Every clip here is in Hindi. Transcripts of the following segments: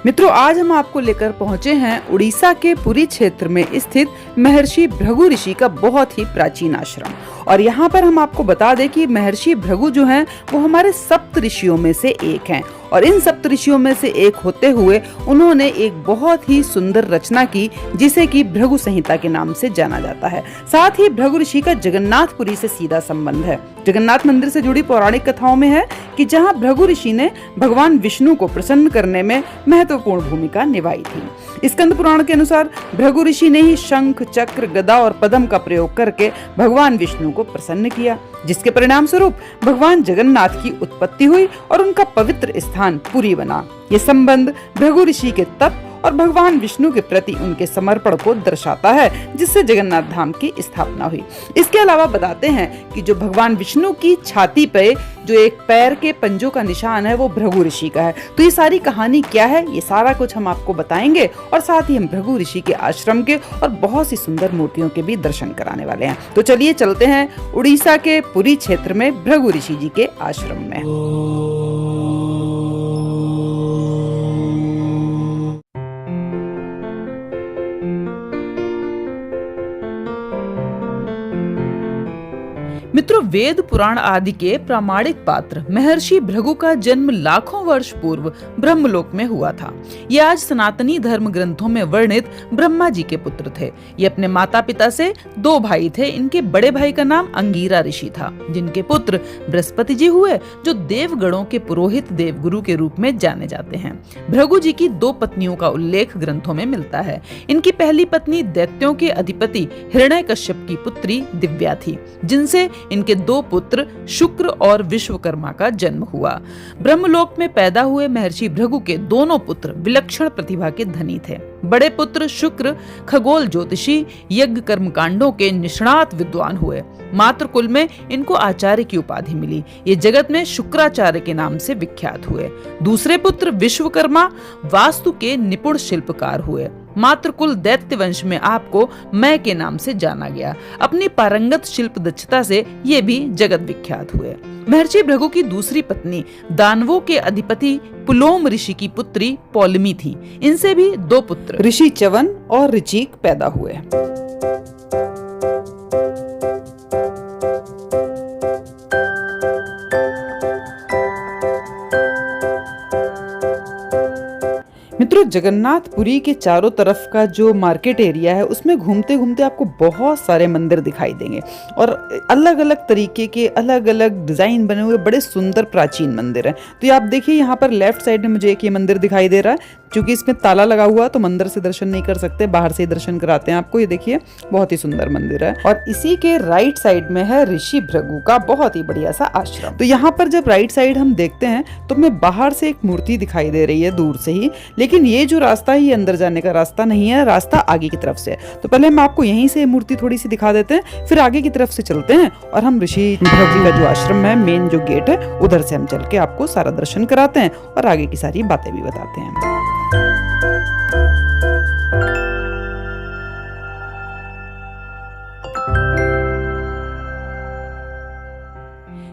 मित्रों, आज हम आपको लेकर पहुंचे हैं उड़ीसा के पुरी क्षेत्र में स्थित महर्षि भृगु ऋषि का बहुत ही प्राचीन आश्रम। और यहाँ पर हम आपको बता दें कि महर्षि भृगु जो हैं वो हमारे सप्त ऋषियों में से एक हैं और इन सप्त ऋषियों में से एक होते हुए उन्होंने एक बहुत ही सुंदर रचना की जिसे कि भृगु संहिता के नाम से जाना जाता है। साथ ही भृगु ऋषि का जगन्नाथपुरी से सीधा संबंध है। जगन्नाथ मंदिर से जुड़ी पौराणिक कथाओं में है कि जहां भृगु ऋषि ने भगवान विष्णु को प्रसन्न करने में महत्वपूर्ण भूमिका निभाई थी। स्कंद पुराण के अनुसार भृगु ऋषि ने ही शंख, चक्र, गदा और पद्म का प्रयोग करके भगवान विष्णु को प्रसन्न किया, जिसके परिणाम स्वरूप भगवान जगन्नाथ की उत्पत्ति हुई और उनका पवित्र स्थान पुरी बना। ये संबंध भृगु ऋषि के तप और भगवान विष्णु के प्रति उनके समर्पण को दर्शाता है, जिससे जगन्नाथ धाम की स्थापना हुई। इसके अलावा बताते हैं कि जो भगवान विष्णु की छाती पे जो एक पैर के पंजों का निशान है वो भृगु ऋषि का है। तो ये सारी कहानी क्या है, ये सारा कुछ हम आपको बताएंगे और साथ ही हम भृगु ऋषि के आश्रम के और बहुत सी सुंदर मूर्तियों के भी दर्शन कराने वाले हैं। तो चलिए चलते हैं उड़ीसा के पुरी क्षेत्र में भृगु ऋषि जी के आश्रम में। मित्रों, वेद पुराण आदि के प्रामाणिक पात्र महर्षि भृगु का जन्म लाखों वर्ष पूर्व ब्रह्मलोक में हुआ था। ये आज सनातनी धर्म ग्रंथों में वर्णित ब्रह्मा जी के पुत्र थे। ये अपने माता पिता से दो भाई थे। इनके बड़े भाई का नाम अंगीरा ऋषि था, जिनके पुत्र बृहस्पति जी हुए, जो देवगणों के पुरोहित देवगुरु के रूप में जाने जाते हैं। भृगु जी की दो पत्नियों का उल्लेख ग्रंथों में मिलता है। इनकी पहली पत्नी दैत्यों के अधिपति हिरण्यकश्यप की पुत्री दिव्या थी, जिनसे इनके दो पुत्र शुक्र और विश्वकर्मा का जन्म हुआ। ब्रह्मलोक में पैदा हुए महर्षि भृगु के दोनों पुत्र विलक्षण प्रतिभा के धनी थे। बड़े पुत्र शुक्र खगोल ज्योतिषी, यज्ञ कर्मकांडों के निष्णात विद्वान हुए। मातृकुल में इनको आचार्य की उपाधि मिली। ये जगत में शुक्राचार्य के नाम से विख्यात हुए। दूसरे पुत्र विश्वकर्मा वास्तु के निपुण शिल्पकार हुए। मातृकुल दैत्य वंश में आपको मय के नाम से जाना गया। अपनी पारंगत शिल्प दक्षता से ये भी जगत विख्यात हुए। महर्षि भृगु की दूसरी पत्नी दानवों के अधिपति पुलोम ऋषि की पुत्री पौलमी थी। इनसे भी दो पुत्र ऋषि च्यवन और ऋचिक पैदा हुए। मित्रों, जगन्नाथपुरी के चारों तरफ का जो मार्केट एरिया है उसमें घूमते घूमते आपको बहुत सारे मंदिर दिखाई देंगे और अलग अलग तरीके के अलग अलग डिजाइन बने हुए बड़े सुंदर प्राचीन मंदिर हैं। तो ये आप देखिए, यहाँ पर लेफ्ट साइड में मुझे एक ये मंदिर दिखाई दे रहा है। क्योंकि इसमें ताला लगा हुआ तो मंदिर से दर्शन नहीं कर सकते, बाहर से ही दर्शन कराते हैं आपको। ये देखिए, बहुत ही सुंदर मंदिर है। और इसी के राइट साइड में है ऋषि भृगु का बहुत ही बढ़िया सा आश्रम। तो यहाँ पर जब राइट साइड हम देखते हैं तो हमें बाहर से एक मूर्ति दिखाई दे रही है दूर से ही, लेकिन ये जो रास्ता है ये अंदर जाने का रास्ता नहीं है, रास्ता आगे की तरफ से है। तो पहले हम आपको यहीं से मूर्ति थोड़ी सी दिखा देते हैं, फिर आगे की तरफ से चलते हैं और हम ऋषि भृगु का जो आश्रम है, मेन जो गेट है, उधर से हम चल के आपको सारा दर्शन कराते हैं और आगे की सारी बातें भी बताते हैं।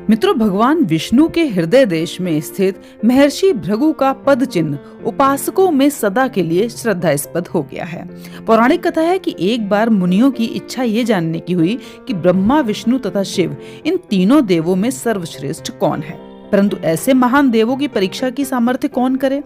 मित्रों, भगवान विष्णु के हृदय देश में स्थित महर्षि भृगु का पद चिन्ह उपासकों में सदा के लिए श्रद्धास्पद हो गया है। पौराणिक कथा है कि एक बार मुनियों की इच्छा ये जानने की हुई कि ब्रह्मा, विष्णु तथा शिव, इन तीनों देवों में सर्वश्रेष्ठ कौन है, परंतु ऐसे महान देवों की परीक्षा की सामर्थ्य कौन करे।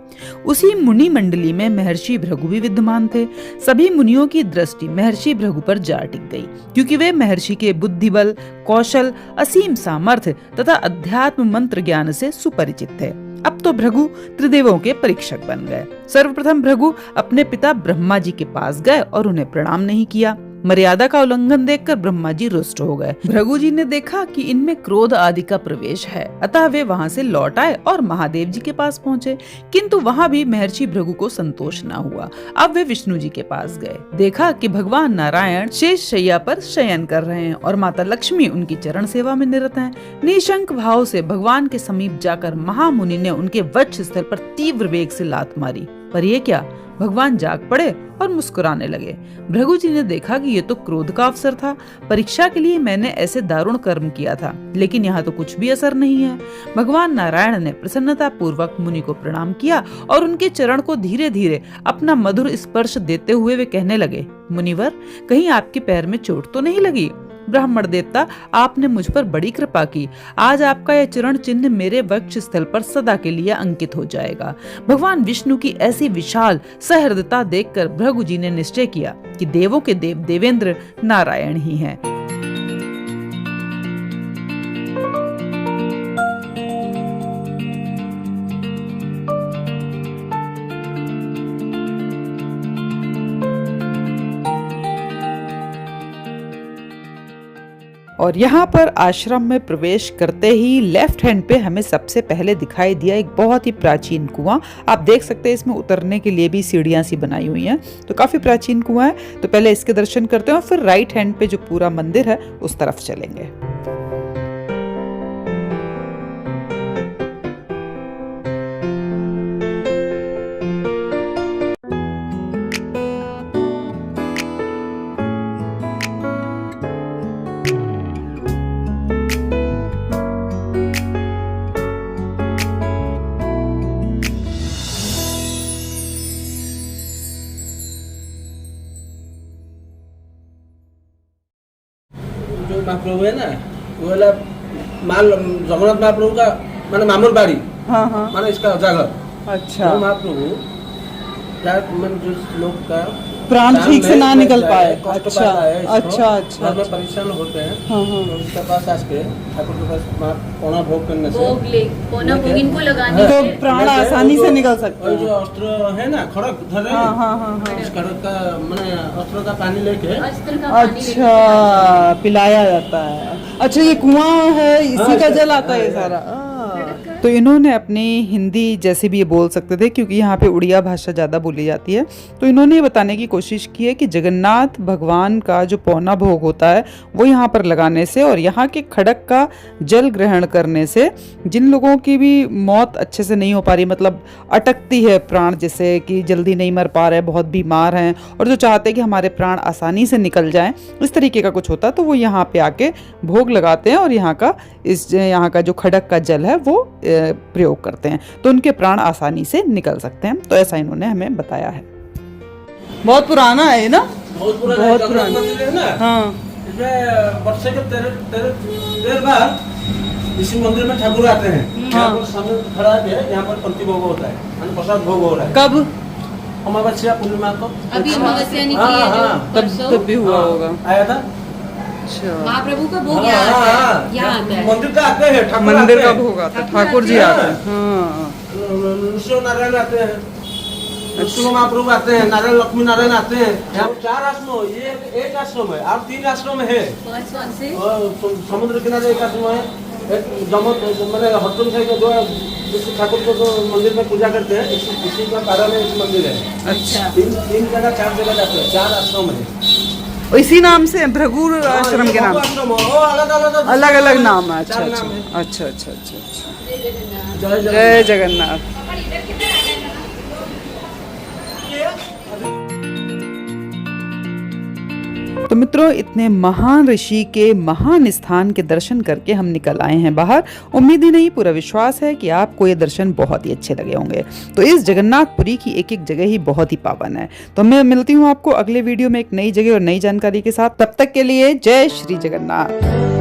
उसी मुनि मंडली में महर्षि भृगु भी विद्यमान थे। सभी मुनियों की दृष्टि महर्षि भृगु पर जा टिक गई, क्योंकि वे महर्षि के बुद्धिबल, कौशल, असीम सामर्थ्य तथा अध्यात्म मंत्र ज्ञान से सुपरिचित थे। अब तो भृगु त्रिदेवों के परीक्षक बन गए। सर्वप्रथम भृगु अपने पिता ब्रह्मा जी के पास गए और उन्हें प्रणाम नहीं किया। मर्यादा का उल्लंघन देखकर ब्रह्मा जी रुष्ट हो गए। भृगु जी ने देखा कि इनमें क्रोध आदि का प्रवेश है, अतः वे वहां से लौट आए और महादेव जी के पास पहुंचे। किंतु वहां भी महर्षि भृगु को संतोष न हुआ। अब वे विष्णु जी के पास गए। देखा कि भगवान नारायण शेष शैया पर शयन कर रहे हैं और माता लक्ष्मी उनकी चरण सेवा में निरत हैं। निशंक भाव से भगवान के समीप जाकर महामुनि ने उनके वक्ष स्थल पर तीव्र वेग से लात मारी। पर ये क्या, भगवान जाग पड़े और मुस्कुराने लगे। भृगु जी ने देखा कि ये तो क्रोध का अवसर था। परीक्षा के लिए मैंने ऐसे दारुण कर्म किया था, लेकिन यहाँ तो कुछ भी असर नहीं है। भगवान नारायण ने प्रसन्नता पूर्वक मुनि को प्रणाम किया और उनके चरण को धीरे धीरे अपना मधुर स्पर्श देते हुए वे कहने लगे, मुनिवर, कहीं आपके पैर में चोट तो नहीं लगी? ब्राह्मण देवता, आपने मुझ पर बड़ी कृपा की। आज आपका यह चरण चिन्ह मेरे वक्ष स्थल पर सदा के लिए अंकित हो जाएगा। भगवान विष्णु की ऐसी विशाल सहृदयता देखकर भृगु जी ने निश्चय किया कि देवों के देव देवेंद्र नारायण ही हैं। और यहाँ पर आश्रम में प्रवेश करते ही लेफ्ट हैंड पे हमें सबसे पहले दिखाई दिया एक बहुत ही प्राचीन कुआं। आप देख सकते हैं इसमें उतरने के लिए भी सीढ़ियां सी बनाई हुई हैं, तो काफी प्राचीन कुआं है। तो पहले इसके दर्शन करते हैं और फिर राइट हैंड पे जो पूरा मंदिर है उस तरफ चलेंगे। महाप्रभु है ना, वो वाला जगन्नाथ महाप्रभु का माने मामूल बाड़ी। हाँ हाँ। माने इसका जागर। अच्छा। वो महाप्रभु जो लोग का प्राण ठीक से ना निकल पाए। अच्छा अच्छा अच्छा। में परेशान होते हैं। हाँ हाँ। तो उसके पास आज के ठाकुर के पास पौना भोग करने से पौना भोग इनको लगाने तो प्राण आसानी से निकल सकते और हैं। जो अस्त्र है ना, खड़क धर रहे हैं। हाँ हाँ हाँ। इस खड़क का माने अस्त्र का पानी लेके अच्छा, पिलाया जाता है। अच्छा, ये कुआं है, इसी का जल आता है ये सारा। तो इन्होंने अपनी हिंदी जैसे भी ये बोल सकते थे, क्योंकि यहाँ पे उड़िया भाषा ज़्यादा बोली जाती है, तो इन्होंने ये बताने की कोशिश की है कि जगन्नाथ भगवान का जो पौना भोग होता है वो यहाँ पर लगाने से और यहाँ के खड़क का जल ग्रहण करने से जिन लोगों की भी मौत अच्छे से नहीं हो पा रही, मतलब अटकती है प्राण, जैसे कि जल्दी नहीं मर पा रहे, बहुत बीमार हैं और जो चाहते हैं कि हमारे प्राण आसानी से निकल जाएं, इस तरीके का कुछ होता है, तो वो यहाँ पे आके भोग लगाते हैं और यहाँ का जो खड़क का जल है वो प्रयोग करते हैं, तो उनके प्राण आसानी से निकल सकते हैं। तो ऐसा इन्होंने हमें बताया है। बहुत पुराना है ना, बहुत पुराना मंदिर है ना। हाँ। इसमें वर्षे के 13 बार इसी मंदिर में ठाकुर आते हैं। यहाँ पर सामने खड़ा है, यहाँ पर पंक्ति भोग होता है, माने प्रसाद भोग हो रहा है। कब? अमावस्या पूर्णिमा को। अभी अमावस्या निकली है जो तब भी हुआ होगा। आया था। महाप्रभु का भोग यहाँ आता है। मंदिर का आते हैं, ठाकुर मंदिर का भोग आता है, ठाकुर जी आते हैं। हाँ। ऋषि नारायण आते हैं, ऋषि महाप्रभु आते हैं, नारायण लक्ष्मी नारायण आते हैं। यहाँ 4 आश्रम, ये एक आश्रम है और 3 आश्रम है। समुद्र किनारे एक आश्रम है, एक मैंने हरचंद साई का जो जिस ठाकुर को जो मंदिर में पूजा करते हैं, इसी का कारण में इस मंदिर है। अच्छा। 3 जगह 4 जगह जाते हैं, 4 आश्रम है। इसी नाम से भृगु आश्रम के नाम अलग अलग नाम है। अच्छा अच्छा अच्छा अच्छा अच्छा। जय जगन्नाथ। तो मित्रों, इतने महान ऋषि के महान स्थान के दर्शन करके हम निकल आए हैं बाहर। उम्मीद ही नहीं, पूरा विश्वास है कि आपको ये दर्शन बहुत ही अच्छे लगे होंगे। तो इस जगन्नाथपुरी की एक एक जगह ही बहुत ही पावन है। तो मैं मिलती हूँ आपको अगले वीडियो में एक नई जगह और नई जानकारी के साथ। तब तक के लिए जय श्री जगन्नाथ।